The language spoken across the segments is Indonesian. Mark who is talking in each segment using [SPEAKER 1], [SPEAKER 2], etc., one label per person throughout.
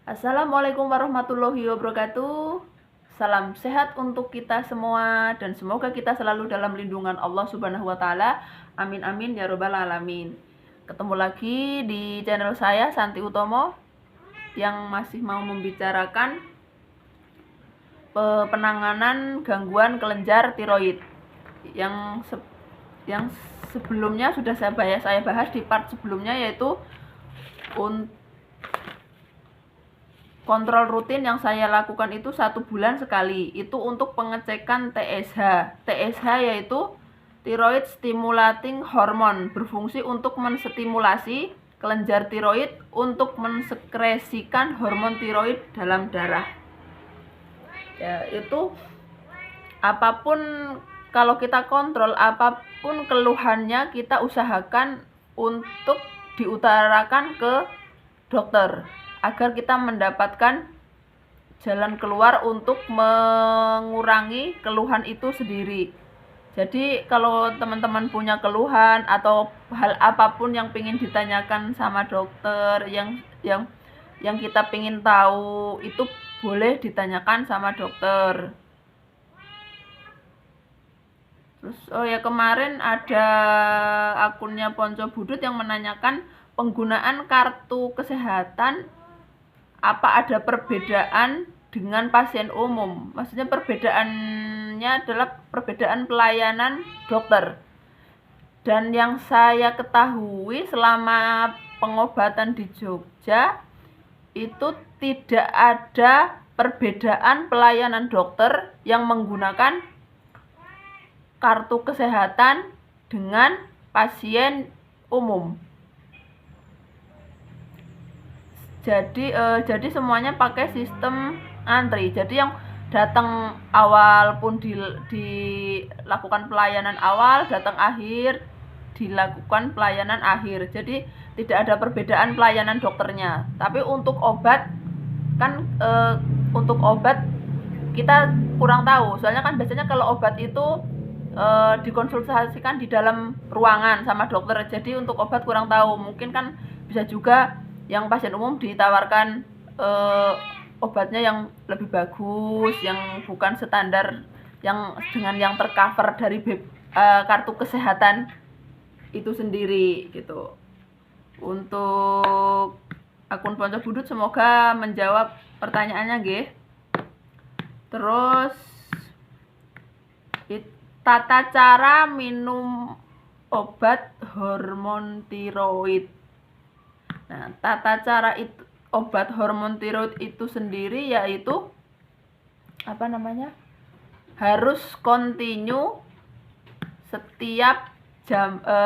[SPEAKER 1] Assalamualaikum warahmatullahi wabarakatuh. Salam sehat untuk kita semua dan semoga kita selalu dalam lindungan Allah Subhanahu wa taala. Amin amin ya robbal alamin. Ketemu lagi di channel saya Santi Utomo yang masih mau membicarakan penanganan gangguan kelenjar tiroid yang sebelumnya sudah saya bahas di part sebelumnya, yaitu kontrol rutin yang saya lakukan itu 1 bulan sekali. Itu untuk pengecekan TSH. TSH yaitu Thyroid Stimulating Hormone, berfungsi untuk menstimulasi kelenjar tiroid untuk mensekresikan hormon tiroid dalam darah. Ya, itu apapun, kalau kita kontrol apapun keluhannya, kita usahakan untuk diutarakan ke dokter agar kita mendapatkan jalan keluar untuk mengurangi keluhan itu sendiri. Jadi kalau teman-teman punya keluhan atau hal apapun yang ingin ditanyakan sama dokter, yang kita ingin tahu, itu boleh ditanyakan sama dokter. Terus kemarin ada akunnya Ponco Budut yang menanyakan penggunaan kartu kesehatan, apa ada perbedaan dengan pasien umum? Maksudnya perbedaannya adalah perbedaan pelayanan dokter. Dan yang saya ketahui selama pengobatan di Jogja itu tidak ada perbedaan pelayanan dokter yang menggunakan kartu kesehatan dengan pasien umum. Jadi semuanya pakai sistem antri. Jadi yang datang awal pun dilakukan pelayanan awal, datang akhir dilakukan pelayanan akhir. Jadi tidak ada perbedaan pelayanan dokternya. Tapi untuk obat kan untuk obat kita kurang tahu. Soalnya kan biasanya kalau obat itu dikonsultasikan di dalam ruangan sama dokter. Jadi untuk obat kurang tahu. Mungkin kan bisa juga yang pasien umum ditawarkan obatnya yang lebih bagus, yang bukan standar, yang dengan yang tercover dari kartu kesehatan itu sendiri gitu. Untuk akun Ponco Budut semoga menjawab pertanyaannya nggih. Terus tata cara minum obat hormon tiroid. Nah, tata cara obat hormon tiroid itu sendiri yaitu harus kontinu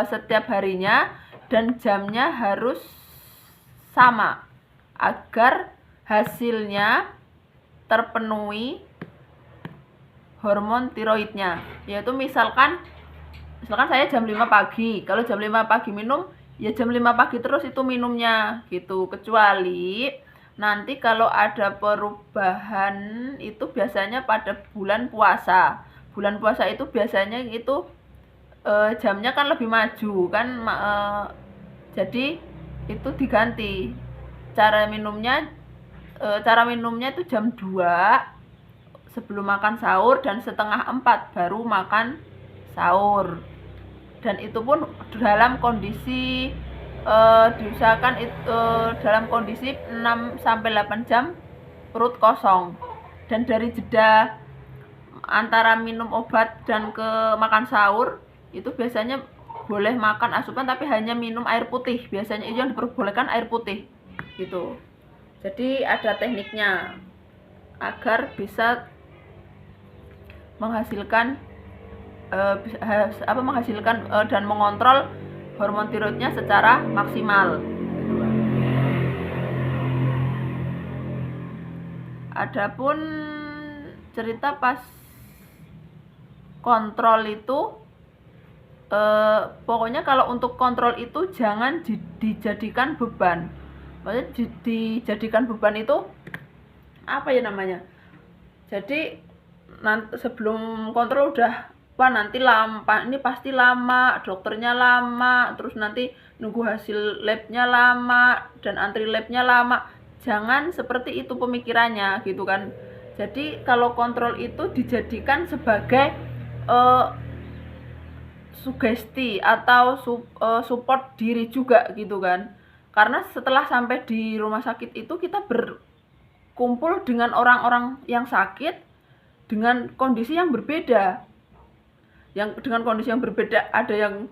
[SPEAKER 1] setiap harinya, dan jamnya harus sama agar hasilnya terpenuhi hormon tiroidnya. Yaitu misalkan saya jam 5 pagi, kalau jam 5 pagi minum, ya jam 5 pagi terus itu minumnya gitu. Kecuali nanti kalau ada perubahan itu biasanya pada bulan puasa. Bulan puasa itu biasanya itu jamnya kan lebih maju kan, jadi itu diganti cara minumnya itu jam 2 sebelum makan sahur dan setengah 4 baru makan sahur. Dan itu pun dalam kondisi diusahakan itu dalam kondisi 6-8 jam perut kosong. Dan dari jeda antara minum obat dan ke makan sahur itu biasanya boleh makan asupan, tapi hanya minum air putih. Biasanya itu yang diperbolehkan air putih gitu. Jadi ada tekniknya agar bisa menghasilkan dan mengontrol hormon tiroidnya secara maksimal. Adapun cerita pas kontrol itu, pokoknya kalau untuk kontrol itu jangan dijadikan beban. Maksudnya dijadikan beban itu apa ya namanya? Jadi nanti sebelum kontrol udah nanti ini pasti lama, dokternya lama, terus nanti nunggu hasil labnya lama dan antri labnya lama. jangan seperti itu pemikirannya gitu kan. Jadi kalau kontrol itu dijadikan sebagai sugesti atau support diri juga gitu kan. Karena setelah sampai di rumah sakit itu kita berkumpul dengan orang-orang yang sakit dengan kondisi yang berbeda. Yang dengan kondisi yang berbeda, ada yang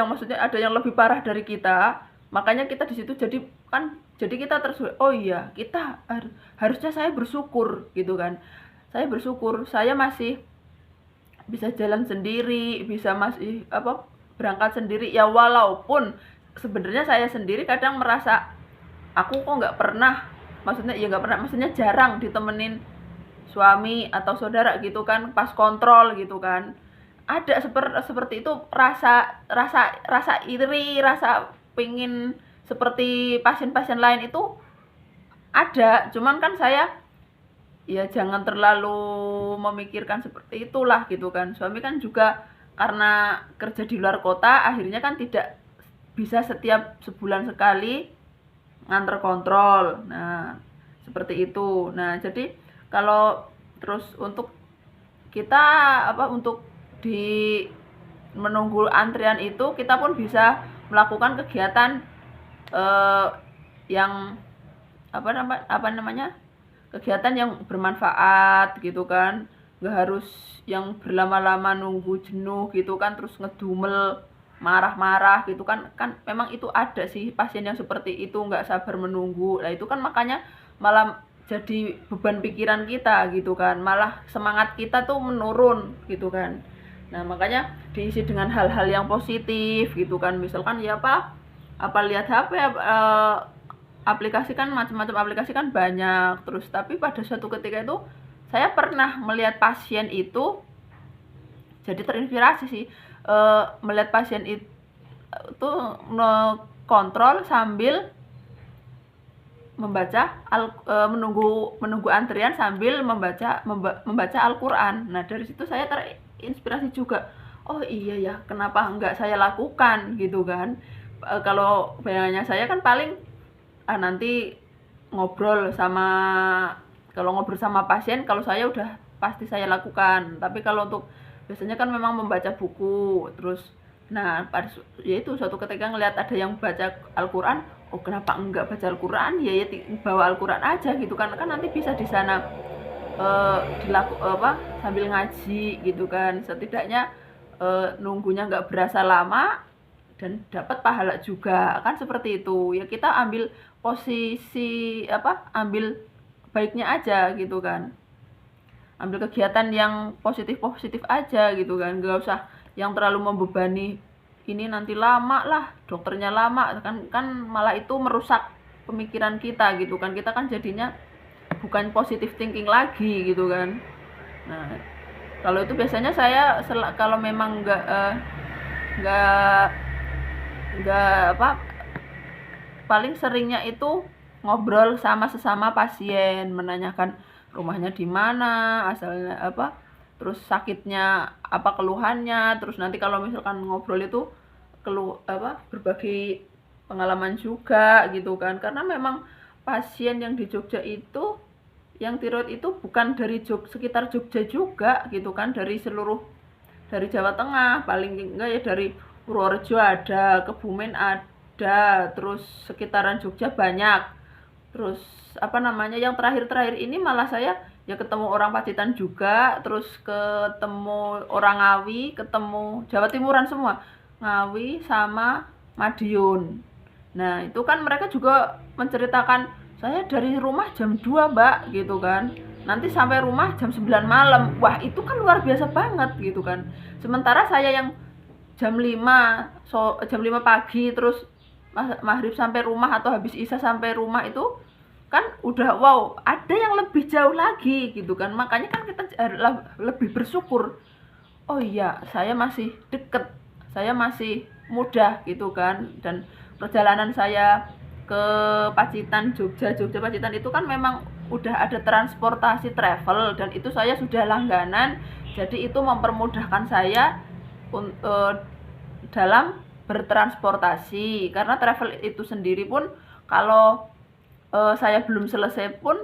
[SPEAKER 1] maksudnya ada yang lebih parah dari kita. Makanya kita di situ jadi kita oh iya, kita harusnya saya bersyukur gitu kan. Saya bersyukur saya masih bisa jalan sendiri, bisa masih berangkat sendiri ya, walaupun sebenarnya saya sendiri kadang merasa aku kok nggak pernah, maksudnya jarang ditemenin suami atau saudara gitu kan pas kontrol gitu kan. Ada seperti itu, rasa iri, rasa pingin seperti pasien-pasien lain itu ada. Cuman kan saya ya jangan terlalu memikirkan seperti itulah gitu kan. Suami kan juga karena kerja di luar kota, akhirnya kan tidak bisa setiap sebulan sekali nganter kontrol. Nah, seperti itu. Nah, jadi kalau terus untuk kita untuk di menunggu antrian itu, kita pun bisa melakukan kegiatan yang kegiatan yang bermanfaat gitu kan. Nggak harus yang berlama-lama nunggu jenuh gitu kan, terus ngedumel marah-marah gitu kan memang itu ada sih pasien yang seperti itu, nggak sabar menunggu. Nah itu kan makanya malah jadi beban pikiran kita gitu kan, malah semangat kita tuh menurun gitu kan. Nah makanya diisi dengan hal-hal yang positif gitu kan, misalkan ya apa lihat HP, aplikasi kan macam-macam aplikasi kan banyak. Terus tapi pada suatu ketika itu saya pernah melihat pasien itu jadi terinspirasi sih, melihat pasien itu kontrol sambil membaca menunggu antrian sambil membaca Al-Qur'an. Nah, dari situ saya terinspirasi juga. Oh iya ya, kenapa enggak saya lakukan gitu kan. Kalau bayangannya saya kan paling nanti ngobrol sama pasien, kalau saya udah pasti saya lakukan. Tapi kalau untuk biasanya kan memang membaca buku. Terus nah yaitu suatu ketika ngelihat ada yang baca Al-Qur'an, oh kenapa enggak baca Al-Qur'an ya bawa Al-Qur'an aja gitu kan nanti bisa di sana sambil ngaji gitu kan, setidaknya nunggunya nggak berasa lama dan dapat pahala juga kan, seperti itu ya. Kita ambil posisi ambil baiknya aja gitu kan, ambil kegiatan yang positif aja gitu kan, nggak usah yang terlalu membebani. Ini nanti lama lah, dokternya lama kan malah itu merusak pemikiran kita gitu kan. Kita kan jadinya bukan positive thinking lagi gitu kan. Nah kalau itu biasanya saya kalau memang nggak paling seringnya itu ngobrol sama sesama pasien, menanyakan rumahnya di mana, asalnya terus sakitnya keluhannya. Terus nanti kalau misalkan ngobrol itu berbagi pengalaman juga gitu kan, karena memang pasien yang di Jogja itu yang tiroid itu bukan dari sekitar Jogja juga gitu kan, dari Jawa Tengah, paling enggak ya dari Purworejo ada, Kebumen ada, terus sekitaran Jogja banyak. Terus yang terakhir ini malah saya ya ketemu orang Pacitan juga, terus ketemu orang Ngawi, ketemu Jawa Timuran semua, Ngawi sama Madiun. Nah itu kan mereka juga menceritakan, saya dari rumah jam 2 mbak gitu kan, nanti sampai rumah jam 9 malam. Wah itu kan luar biasa banget gitu kan. Sementara saya yang jam 5 pagi terus maghrib sampai rumah atau habis isya sampai rumah itu kan udah wow, ada yang lebih jauh lagi gitu kan. Makanya kan kita lebih bersyukur, oh iya saya masih deket, saya masih mudah gitu kan. Dan perjalanan saya ke Pacitan, Jogja Pacitan itu kan memang udah ada transportasi travel, dan itu saya sudah langganan. Jadi itu mempermudahkan saya dalam bertransportasi, karena travel itu sendiri pun kalau saya belum selesai pun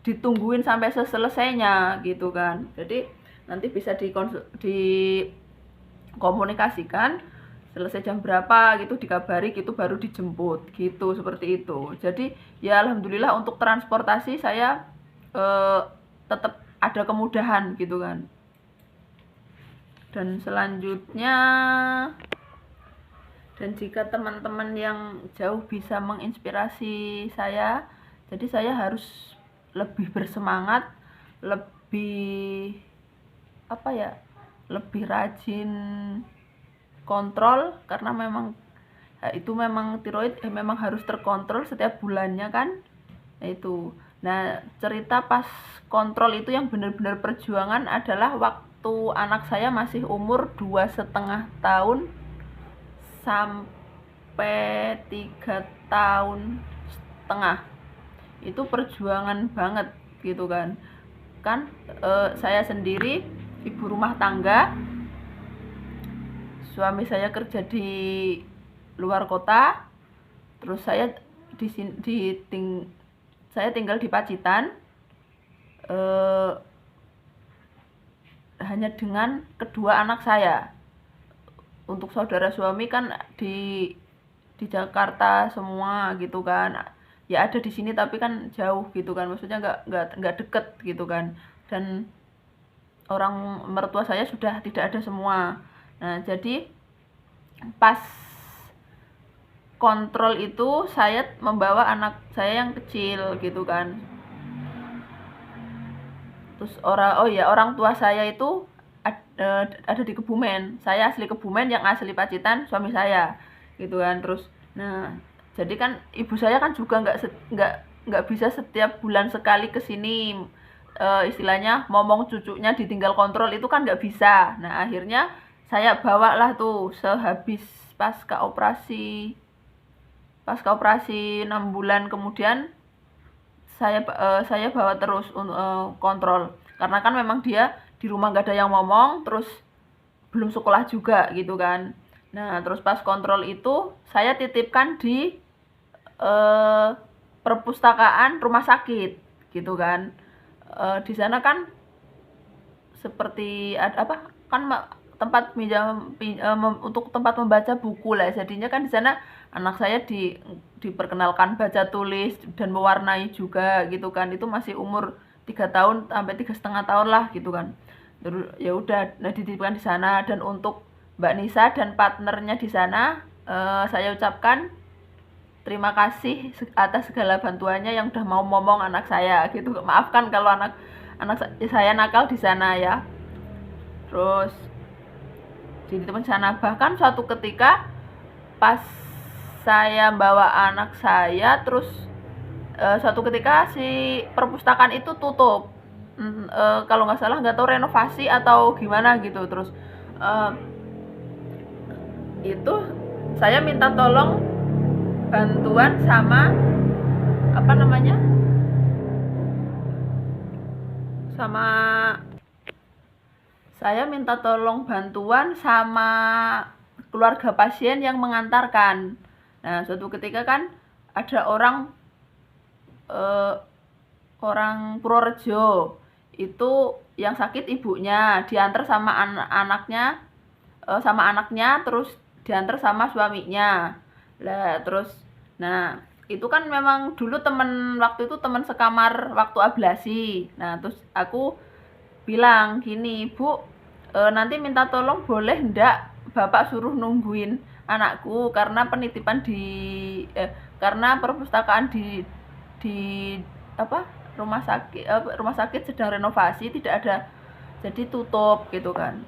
[SPEAKER 1] ditungguin sampai selesainya gitu kan. Jadi nanti bisa dikomunikasikan selesai jam berapa gitu, dikabari gitu, baru dijemput gitu, seperti itu. Jadi ya alhamdulillah untuk transportasi saya tetap ada kemudahan gitu kan. Dan selanjutnya, dan jika teman-teman yang jauh bisa menginspirasi saya, jadi saya harus lebih bersemangat, lebih lebih rajin kontrol, karena memang itu memang tiroid memang harus terkontrol setiap bulannya kan. Itu. Nah, cerita pas kontrol itu yang benar-benar perjuangan adalah waktu anak saya masih umur 2,5 tahun sampai 3,5 tahun. Itu perjuangan banget gitu kan. Saya sendiri ibu rumah tangga, suami saya kerja di luar kota, terus saya saya tinggal di Pacitan, hanya dengan kedua anak saya. Untuk saudara suami kan di Jakarta semua gitu kan. Ya ada di sini tapi kan jauh gitu kan, maksudnya nggak deket gitu kan. Dan orang mertua saya sudah tidak ada semua. Nah, jadi pas kontrol itu saya membawa anak saya yang kecil gitu kan. Terus orang tua saya itu ada di Kebumen. Saya asli Kebumen, yang asli Pacitan suami saya gitu kan. Terus nah, jadi kan ibu saya kan juga nggak bisa setiap bulan sekali ke sini, istilahnya momong cucunya ditinggal kontrol itu kan nggak bisa. Nah, akhirnya saya bawalah tuh sehabis pasca operasi 6 bulan kemudian saya bawa terus kontrol, karena kan memang dia di rumah gak ada yang ngomong, terus belum sekolah juga gitu kan. Nah, terus pas kontrol itu saya titipkan di perpustakaan rumah sakit gitu kan. Di sana kan seperti tempat untuk tempat membaca buku lah, jadinya kan di sana anak saya diperkenalkan baca tulis dan mewarnai juga gitu kan. Itu masih umur 3 tahun sampai 3,5 tahun lah gitu kan. Terus ya udah, nah dititipkan di sana. Dan untuk Mbak Nisa dan partnernya di sana, saya ucapkan terima kasih atas segala bantuannya yang udah mau ngomong anak saya gitu. Maafkan kalau anak saya nakal di sana ya. Terus di teman sana, bahkan suatu ketika pas saya bawa anak saya, terus suatu ketika si perpustakaan itu tutup. Kalau nggak salah, nggak tahu renovasi atau gimana gitu. Terus itu saya minta tolong bantuan sama saya minta tolong bantuan sama keluarga pasien yang mengantarkan. Nah, suatu ketika kan ada orang Purworejo itu yang sakit ibunya, diantar sama anaknya, terus diantar sama suaminya lah. Terus nah itu kan memang dulu waktu itu teman sekamar waktu ablasi. Nah, terus aku bilang gini, Bu, nanti minta tolong boleh ndak Bapak suruh nungguin anakku, karena penitipan karena perpustakaan di rumah sakit sedang renovasi, tidak ada, jadi tutup gitu kan.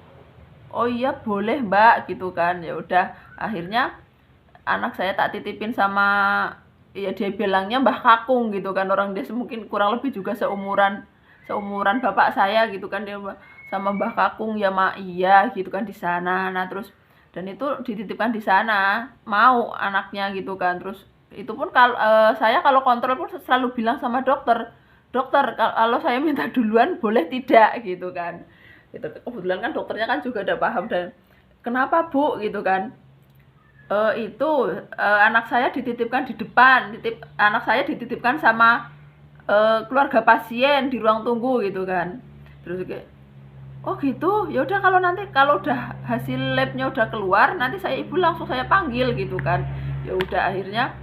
[SPEAKER 1] Oh iya boleh Mbak gitu kan. Ya udah, akhirnya anak saya tak titipin sama, ya dia bilangnya Mbah Kakung gitu kan, orang dia mungkin kurang lebih juga seumuran bapak saya gitu kan. Dia sama Mbah Kakung, ya mak iya gitu kan di sana. Nah, terus dan itu dititipkan di sana, mau anaknya gitu kan. Terus itu pun saya kalau kontrol pun selalu bilang sama dokter kalau saya minta duluan boleh tidak gitu kan. Gitu. Kebetulan kan dokternya kan juga udah paham. Dan kenapa Bu gitu kan, itu anak saya dititipkan di depan, anak saya dititipkan sama keluarga pasien di ruang tunggu gitu kan. Terus kayak, oh gitu, ya udah kalau udah hasil labnya udah keluar, nanti ibu langsung saya panggil gitu kan. Ya udah akhirnya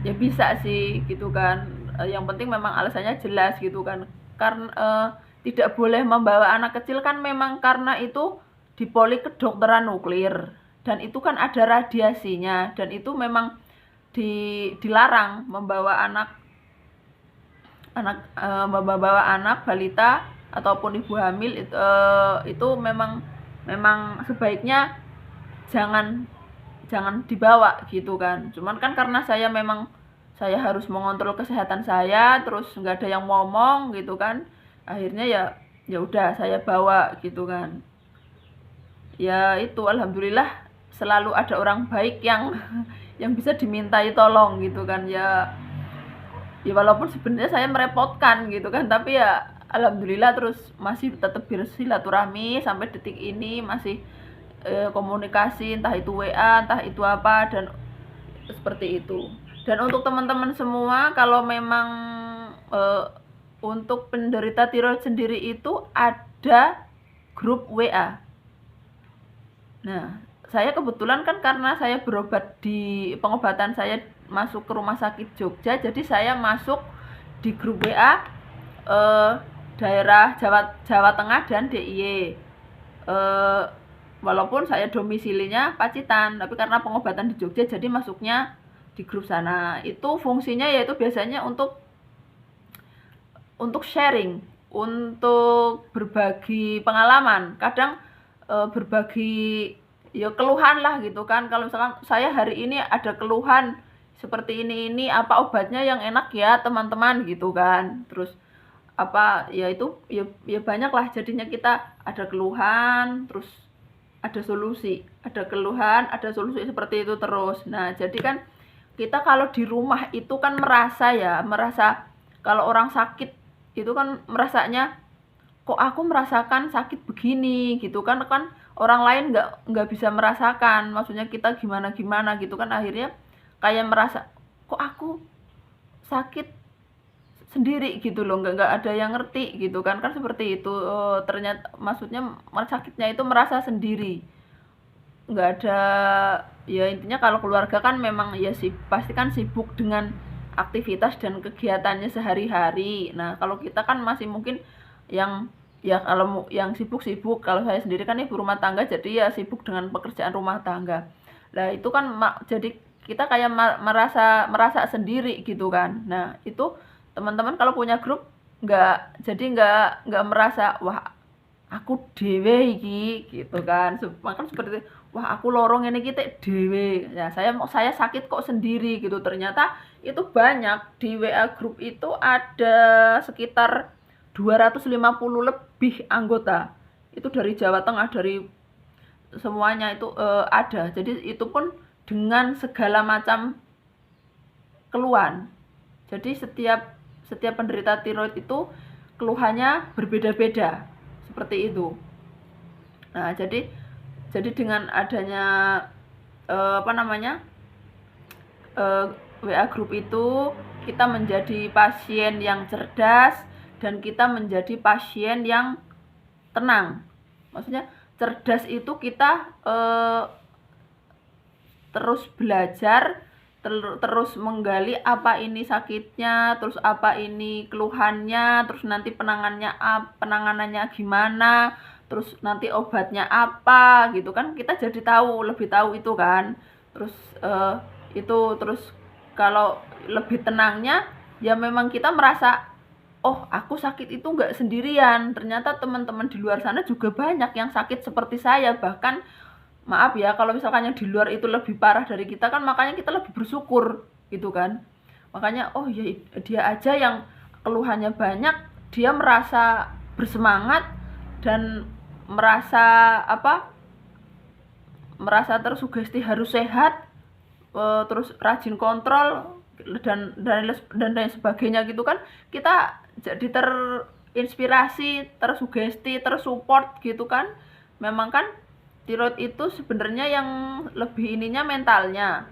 [SPEAKER 1] ya bisa sih gitu kan. Yang penting memang alasannya jelas gitu kan. Karena tidak boleh membawa anak kecil kan memang karena itu di poli kedokteran nuklir dan itu kan ada radiasinya dan itu memang dilarang membawa membawa anak balita ataupun ibu hamil itu memang sebaiknya jangan dibawa gitu kan. Cuman kan karena saya harus mengontrol kesehatan saya, terus nggak ada yang ngomong gitu kan, akhirnya ya udah saya bawa gitu kan. Ya itu alhamdulillah selalu ada orang baik yang yang bisa dimintai tolong gitu kan. Ya walaupun sebenarnya saya merepotkan gitu kan, tapi ya alhamdulillah terus masih tetap bersilaturahmi sampai detik ini, masih komunikasi entah itu WA entah itu apa dan seperti itu. Dan untuk teman-teman semua, kalau memang untuk penderita tiroid sendiri itu ada grup WA. Nah, saya kebetulan kan karena saya berobat di pengobatan saya masuk ke rumah sakit Jogja, jadi saya masuk di grup WA daerah Jawa Tengah dan DIY. Walaupun saya domisilinya Pacitan, tapi karena pengobatan di Jogja jadi masuknya di grup sana. Itu fungsinya yaitu biasanya untuk sharing, untuk berbagi pengalaman. Kadang berbagi ya keluhan lah gitu kan. Kalau misalkan saya hari ini ada keluhan seperti ini apa obatnya yang enak ya teman-teman gitu kan. Terus apa ya itu ya banyak lah, jadinya kita ada keluhan terus ada solusi, ada keluhan ada solusi seperti itu terus. Nah jadi kan kita kalau di rumah itu kan merasa kalau orang sakit itu kan merasanya kok aku merasakan sakit begini gitu kan orang lain nggak bisa merasakan, maksudnya kita gimana gitu kan, akhirnya kayak merasa kok aku sakit sendiri gitu loh, nggak ada yang ngerti gitu kan seperti itu. Ternyata maksudnya sakitnya itu merasa sendiri, nggak ada ya. Intinya kalau keluarga kan memang ya pasti kan sibuk dengan aktivitas dan kegiatannya sehari-hari. Nah kalau kita kan masih mungkin yang ya kalau yang sibuk, kalau saya sendiri kan ibu rumah tangga, jadi ya sibuk dengan pekerjaan rumah tangga. Nah itu kan jadi kita kayak merasa sendiri gitu kan. Nah itu teman-teman kalau punya grup nggak merasa wah aku dewe iki gitu kan. Makan seperti wah aku lorong ini kita dewe ya, saya sakit kok sendiri gitu. Ternyata itu banyak di WA grup itu ada sekitar 250 lebih anggota, itu dari Jawa Tengah, dari semuanya itu ada. Jadi itu pun dengan segala macam keluhan. Jadi setiap penderita tiroid itu keluhannya berbeda-beda seperti itu. Nah jadi dengan adanya WA group itu kita menjadi pasien yang cerdas dan kita menjadi pasien yang tenang. Maksudnya cerdas itu kita terus belajar, terus menggali apa ini sakitnya, terus apa ini keluhannya, terus nanti penanganannya gimana, terus nanti obatnya apa gitu kan, kita jadi lebih tahu itu kan. Terus terus kalau lebih tenangnya ya memang kita merasa oh aku sakit itu nggak sendirian, ternyata teman-teman di luar sana juga banyak yang sakit seperti saya. Bahkan maaf ya kalau misalkan yang di luar itu lebih parah dari kita kan, makanya kita lebih bersyukur gitu kan. Makanya oh ya dia aja yang keluhannya banyak, dia merasa bersemangat dan merasa tersugesti harus sehat, terus rajin kontrol dan lain sebagainya gitu kan. Kita jadi terinspirasi, tersugesti, tersupport gitu kan. Memang kan Tiroid itu sebenarnya yang lebih ininya mentalnya,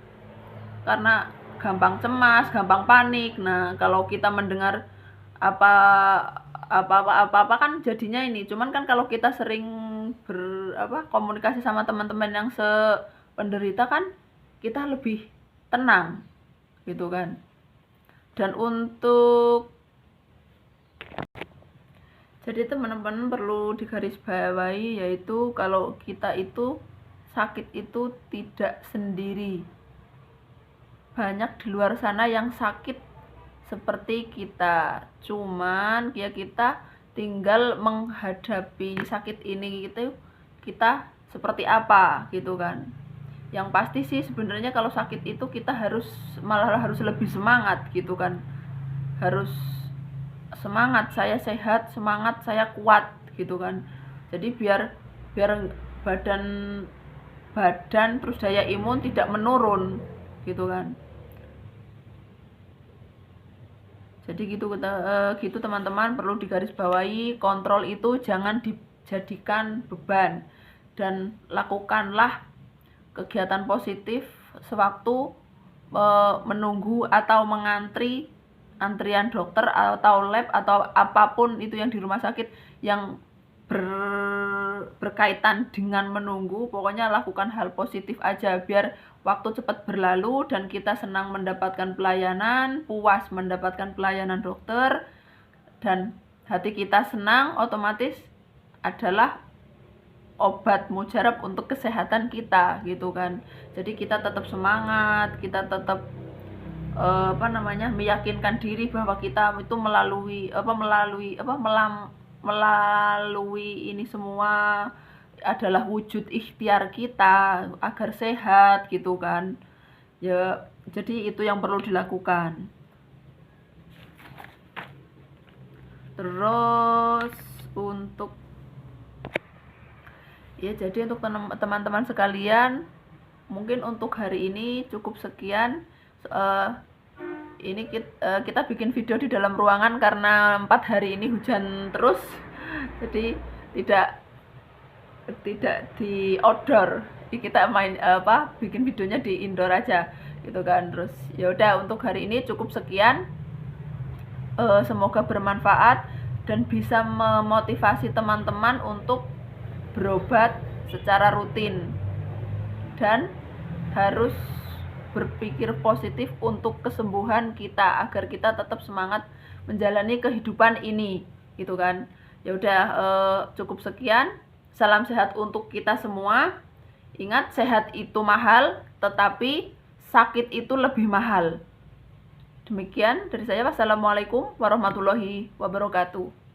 [SPEAKER 1] karena gampang cemas, gampang panik. Nah, kalau kita mendengar apa kan jadinya ini. Cuman kan kalau kita sering komunikasi sama teman-teman yang sependerita kan, kita lebih tenang gitu kan. Dan jadi teman-teman perlu digarisbawahi, yaitu kalau kita itu sakit itu tidak sendiri. Banyak di luar sana yang sakit seperti kita, cuman ya kita tinggal menghadapi sakit ini gitu, kita seperti apa gitu kan. Yang pasti sih sebenarnya kalau sakit itu kita malah harus lebih semangat gitu kan. Harus semangat, saya sehat, semangat, saya kuat gitu kan. Jadi biar badan terus daya imun tidak menurun gitu kan. Jadi gitu teman-teman, perlu digarisbawahi, kontrol itu jangan dijadikan beban, dan lakukanlah kegiatan positif sewaktu menunggu atau mengantri antrian dokter atau lab atau apapun itu yang di rumah sakit yang berkaitan dengan menunggu. Pokoknya lakukan hal positif aja biar waktu cepat berlalu dan kita senang mendapatkan pelayanan, puas mendapatkan pelayanan dokter, dan hati kita senang, otomatis adalah obat mujarab untuk kesehatan kita gitu kan. Jadi kita tetap semangat, kita tetap meyakinkan diri bahwa kita itu melalui ini semua adalah wujud ikhtiar kita agar sehat gitu kan. Ya, jadi itu yang perlu dilakukan. Terus jadi untuk teman-teman sekalian, mungkin untuk hari ini cukup sekian. Ini kita bikin video di dalam ruangan karena 4 hari ini hujan terus, jadi tidak di outdoor. Kita bikin videonya di indoor aja gitu kan. Terus ya udah, untuk hari ini cukup sekian. Semoga bermanfaat dan bisa memotivasi teman-teman untuk berobat secara rutin dan harus berpikir positif untuk kesembuhan kita agar kita tetap semangat menjalani kehidupan ini gitu kan. Ya udah, cukup sekian. Salam sehat untuk kita semua. Ingat, sehat itu mahal, tetapi sakit itu lebih mahal. Demikian dari saya. Wassalamualaikum warahmatullahi wabarakatuh.